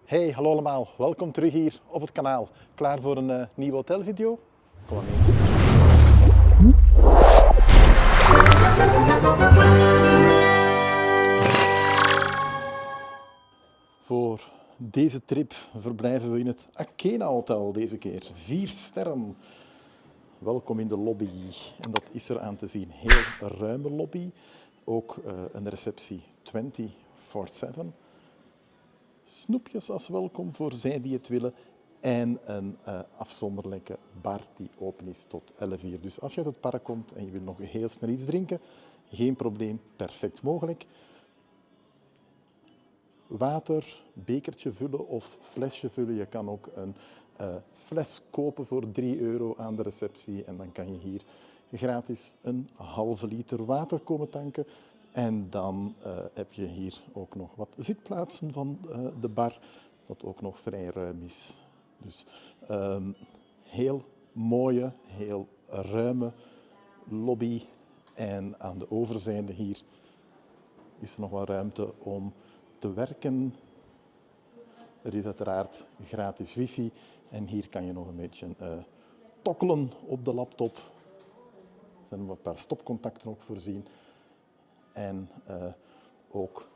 Hey, hallo allemaal. Welkom terug hier op het kanaal. Klaar voor een nieuwe hotelvideo? Kom maar mee. Voor deze trip verblijven we in het Akena Hotel deze keer. 4 sterren. Welkom in de lobby. En dat is er aan te zien. Heel ruime lobby. Ook een receptie 24/7. Snoepjes als welkom voor zij die het willen. En een afzonderlijke bar die open is tot 11 uur. Dus als je uit het park komt en je wil nog heel snel iets drinken, geen probleem, perfect mogelijk. Water, bekertje vullen of flesje vullen. Je kan ook een fles kopen voor 3 euro aan de receptie. En dan kan je hier gratis een halve liter water komen tanken. En dan heb je hier ook nog wat zitplaatsen van de bar, dat ook nog vrij ruim is. Dus heel mooie, heel ruime lobby. En aan de overzijde hier is er nog wat ruimte om te werken. Er is uiteraard gratis wifi. En hier kan je nog een beetje tokkelen op de laptop. Er zijn nog een paar stopcontacten ook voorzien. En ook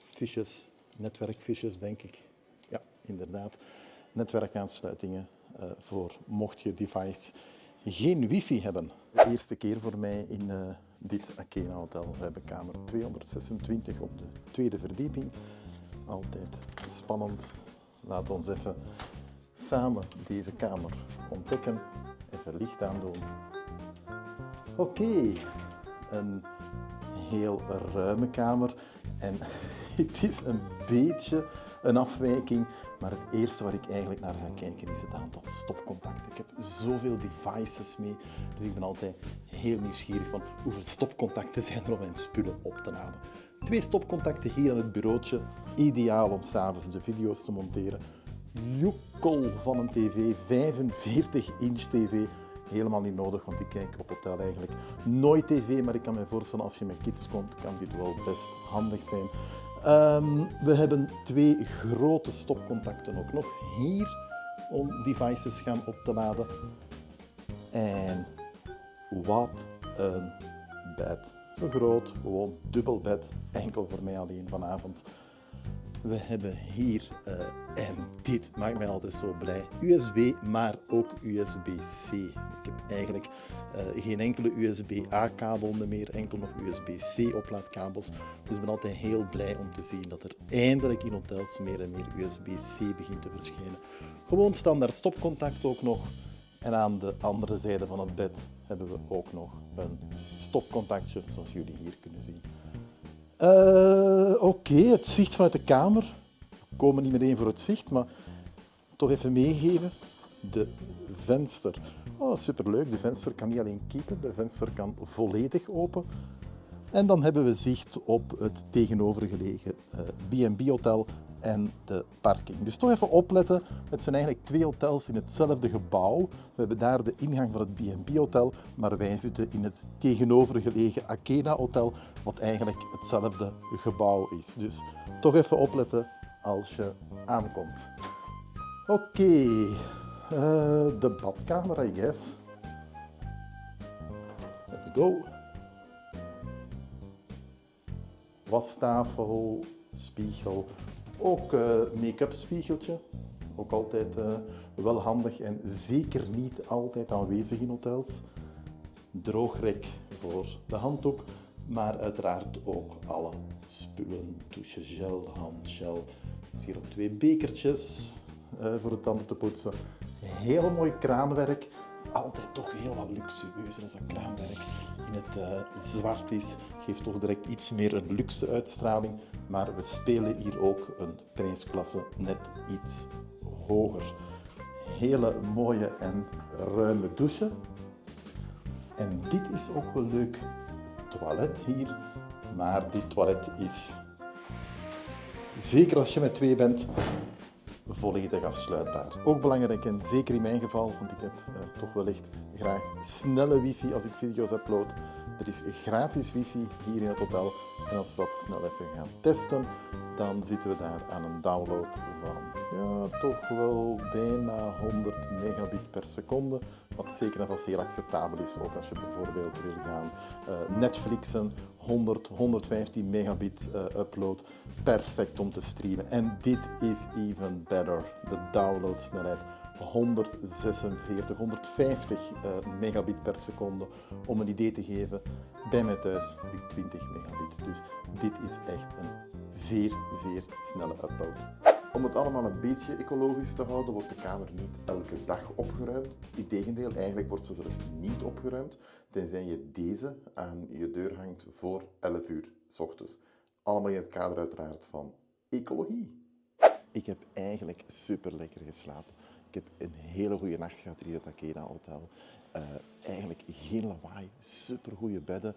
fiches, netwerkfiches denk ik. Ja, inderdaad. Netwerkaansluitingen voor mocht je device geen wifi hebben. De eerste keer voor mij in dit Akena Hotel. We hebben kamer 226 op de tweede verdieping. Altijd spannend. Laten we ons even samen deze kamer ontdekken. Even licht aandoen. Oké. Een heel ruime kamer. En het is een beetje een afwijking. Maar het eerste waar ik eigenlijk naar ga kijken is het aantal stopcontacten. Ik heb zoveel devices mee. Dus ik ben altijd heel nieuwsgierig van hoeveel stopcontacten zijn er om mijn spullen op te laden. 2 stopcontacten hier aan het bureautje. Ideaal om s'avonds de video's te monteren. Joekel van een tv, 45-inch tv. Helemaal niet nodig, want ik kijk op hotel eigenlijk nooit tv. Maar ik kan me voorstellen, als je met kids komt, kan dit wel best handig zijn. We hebben 2 grote stopcontacten ook nog hier om devices gaan op te laden. En wat een bed. Zo groot, gewoon dubbel bed, enkel voor mij alleen vanavond. We hebben hier, en dit maakt mij altijd zo blij, USB, maar ook USB-C. Ik heb eigenlijk geen enkele USB-A-kabel meer, enkel nog USB-C oplaadkabels. Dus ik ben altijd heel blij om te zien dat er eindelijk in hotels meer en meer USB-C begint te verschijnen. Gewoon standaard stopcontact ook nog. En aan de andere zijde van het bed hebben we ook nog een stopcontactje, zoals jullie hier kunnen zien. Oké, het zicht vanuit de kamer. We komen niet meteen voor het zicht, maar toch even meegeven. De venster. Oh, superleuk. De venster kan niet alleen kiepen, de venster kan volledig open. En dan hebben we zicht op het tegenovergelegen B&B hotel en de parking. Dus toch even opletten. Het zijn eigenlijk 2 hotels in hetzelfde gebouw. We hebben daar de ingang van het B&B hotel, maar wij zitten in het tegenovergelegen Akena hotel, wat eigenlijk hetzelfde gebouw is. Dus toch even opletten als je aankomt. Oké, de badkamer, I guess. Let's go. Wastafel, spiegel, ook make-up spiegeltje. Ook altijd wel handig en zeker niet altijd aanwezig in hotels. Droogrek voor de handdoek, maar uiteraard ook alle spullen, douchegel, handgel. Ik zie hier ook 2 bekertjes voor de tanden te poetsen. Heel mooi kraanwerk. Het is altijd toch heel wat luxueuzer als dat kraanwerk in het zwart is. Geeft toch direct iets meer een luxe uitstraling. Maar we spelen hier ook een prijsklasse net iets hoger. Hele mooie en ruime douche. En dit is ook wel leuk. Het toilet hier. Maar dit toilet is, zeker als je met 2 bent, volledig afsluitbaar. Ook belangrijk en zeker in mijn geval, want ik heb toch wel echt graag snelle wifi als ik video's upload. Er is gratis wifi hier in het hotel. En als we wat snel even gaan testen, dan zitten we daar aan een download van toch wel bijna 100 megabit per seconde. Wat zeker en vast heel acceptabel is, ook als je bijvoorbeeld wil gaan Netflixen. 100, 115 megabit upload. Perfect om te streamen. En dit is even better. De downloadsnelheid 146, 150 megabit per seconde. Om een idee te geven, bij mij thuis heb ik 20 megabit. Dus dit is echt een zeer, zeer snelle upload. Om het allemaal een beetje ecologisch te houden, wordt de kamer niet elke dag opgeruimd. Integendeel, eigenlijk wordt ze zelfs niet opgeruimd, tenzij je deze aan je deur hangt voor 11 uur 's ochtends. Allemaal in het kader uiteraard van ecologie. Ik heb eigenlijk super lekker geslapen. Ik heb een hele goede nacht gehad hier in het Akena Hotel. Eigenlijk geen lawaai, super goede bedden.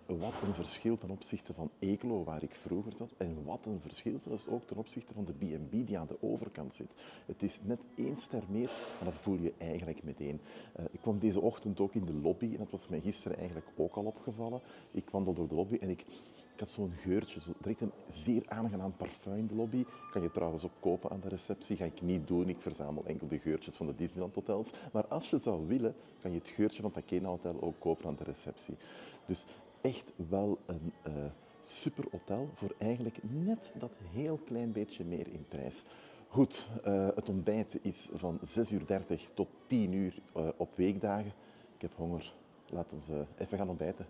Wat een verschil ten opzichte van Eeklo, waar ik vroeger zat. En wat een verschil zelfs ook ten opzichte van de B&B die aan de overkant zit. Het is net 1 ster meer, maar dat voel je eigenlijk meteen. Ik kwam deze ochtend ook in de lobby en dat was mij gisteren eigenlijk ook al opgevallen. Ik wandel door de lobby en ik had zo'n geurtje, direct een zeer aangenaam parfum in de lobby. Kan je trouwens ook kopen aan de receptie. Ga ik niet doen, ik verzamel enkel de geurtjes van de Disneyland hotels. Maar als je zou willen, kan je het geurtje van het Akena Hotel ook kopen aan de receptie. Dus echt wel een super hotel voor eigenlijk net dat heel klein beetje meer in prijs. Goed, het ontbijt is van 6:30 tot 10 uur op weekdagen. Ik heb honger. Laten we even gaan ontbijten.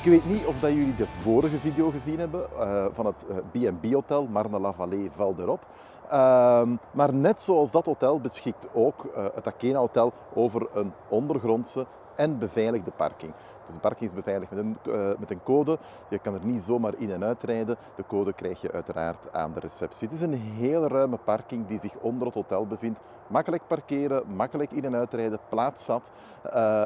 Ik weet niet of dat jullie de vorige video gezien hebben van het B&B hotel Marne-la-Vallée Val d'Europe. Maar net zoals dat hotel beschikt ook het Akena Hotel over een ondergrondse en beveiligde parking. Dus de parking is beveiligd met een code. Je kan er niet zomaar in en uitrijden. De code krijg je uiteraard aan de receptie. Het is een heel ruime parking die zich onder het hotel bevindt. Makkelijk parkeren, makkelijk in en uitrijden, plaats zat.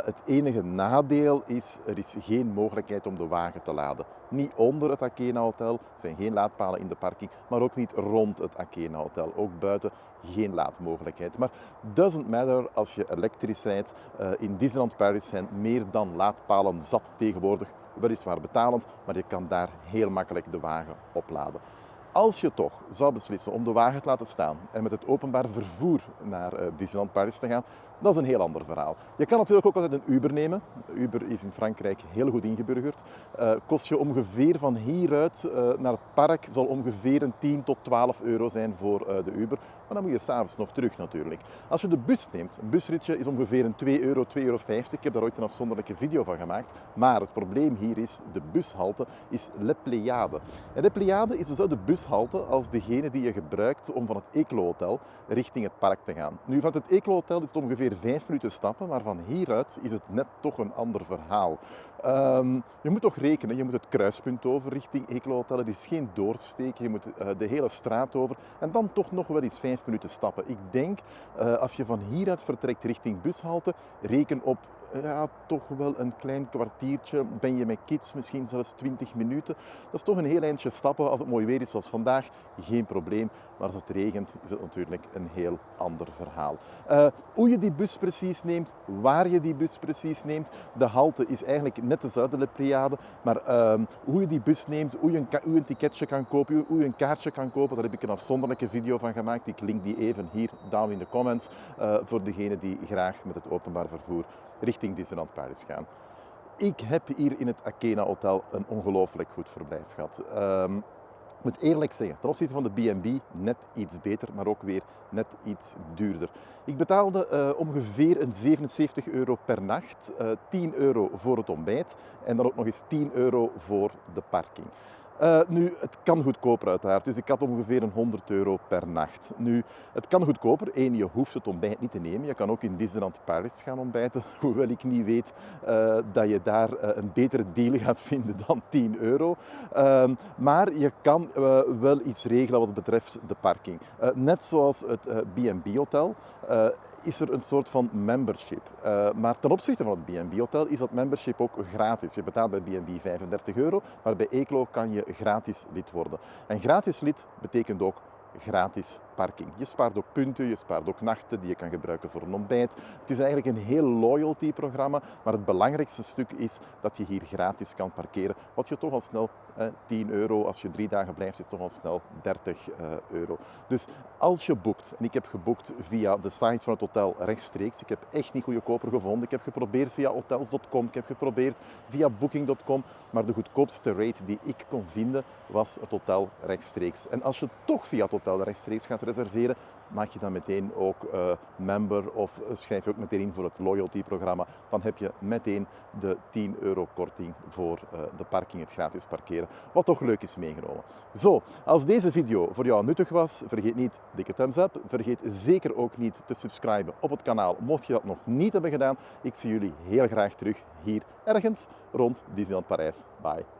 Het enige nadeel is, er is geen mogelijkheid om de wagen te laden. Niet onder het Akena Hotel, er zijn geen laadpalen in de parking, maar ook niet rond het Akena Hotel. Ook buiten geen laadmogelijkheid. Maar doesn't matter als je elektrisch rijdt. In Disneyland Paris Paris zijn meer dan laadpalen zat tegenwoordig. Weliswaar betalend, maar je kan daar heel makkelijk de wagen opladen. Als je toch zou beslissen om de wagen te laten staan en met het openbaar vervoer naar Disneyland Paris te gaan, dat is een heel ander verhaal. Je kan natuurlijk ook altijd een Uber nemen. Uber is in Frankrijk heel goed ingeburgerd. Kost je ongeveer van hieruit naar het park, zal ongeveer een 10 tot 12 euro zijn voor de Uber. Maar dan moet je s'avonds nog terug natuurlijk. Als je de bus neemt, een busritje is ongeveer een 2 euro, 2,50 euro. Ik heb daar ooit een afzonderlijke video van gemaakt. Maar het probleem hier is, de bushalte is Le Pléiade. En Le Pléiade is dezelfde bushalte als degene die je gebruikt om van het Eeklo Hotel richting het park te gaan. Nu, van het Eeklo Hotel is het ongeveer 5 minuten stappen, maar van hieruit is het net toch een ander verhaal. Je moet toch rekenen, je moet het kruispunt over richting Eeklo Hotel. Het is geen doorsteken, je moet de hele straat over en dan toch nog wel eens 5 minuten stappen. Ik denk, als je van hieruit vertrekt richting bushalte, reken op toch wel een klein kwartiertje. Ben je met kids, misschien zelfs 20 minuten. Dat is toch een heel eindje stappen. Als het mooi weer is zoals vandaag, geen probleem. Maar als het regent, is het natuurlijk een heel ander verhaal. Hoe je die bus precies neemt, waar je die bus precies neemt. De halte is eigenlijk net dezelfde Le Pléiade. Maar hoe je die bus neemt, hoe je een ticketje kan kopen, hoe je een kaartje kan kopen, daar heb ik een afzonderlijke video van gemaakt. Ik link die even hier down in de comments voor degenen die graag met het openbaar vervoer richting Disneyland Paris gaan. Ik heb hier in het Akena Hotel een ongelooflijk goed verblijf gehad. Ik moet eerlijk zeggen, ten opzichte van de B&B net iets beter, maar ook weer net iets duurder. Ik betaalde ongeveer een 77 euro per nacht, 10 euro voor het ontbijt en dan ook nog eens 10 euro voor de parking. Nu, het kan goedkoper uiteraard, dus ik had ongeveer een 100 euro per nacht. Nu, het kan goedkoper. Eén, je hoeft het ontbijt niet te nemen. Je kan ook in Disneyland Paris gaan ontbijten, hoewel ik niet weet dat je daar een betere deal gaat vinden dan 10 euro. Maar je kan wel iets regelen wat betreft de parking. Net zoals het B&B Hotel is er een soort van membership. Maar ten opzichte van het B&B Hotel is dat membership ook gratis. Je betaalt bij B&B 35 euro, maar bij Eeklo kan je gratis lid worden. En gratis lid betekent ook gratis parking. Je spaart ook punten, je spaart ook nachten die je kan gebruiken voor een ontbijt. Het is eigenlijk een heel loyalty-programma, maar het belangrijkste stuk is dat je hier gratis kan parkeren. Wat je toch al snel 10 euro, als je 3 dagen blijft, is toch al snel 30 euro. Dus als je boekt, en ik heb geboekt via de site van het hotel rechtstreeks, ik heb echt niet goedkoper gevonden. Ik heb geprobeerd via hotels.com, ik heb geprobeerd via booking.com, maar de goedkoopste rate die ik kon vinden was het hotel rechtstreeks. En als je toch via het hotel rechtstreeks gaat reserveren, maak je dan meteen ook member of schrijf je ook meteen in voor het loyalty-programma. Dan heb je meteen de 10 euro korting voor de parking, het gratis parkeren, wat toch leuk is meegenomen. Zo, als deze video voor jou nuttig was, vergeet niet dikke thumbs up. Vergeet zeker ook niet te subscriben op het kanaal, mocht je dat nog niet hebben gedaan. Ik zie jullie heel graag terug hier ergens rond Disneyland Parijs. Bye.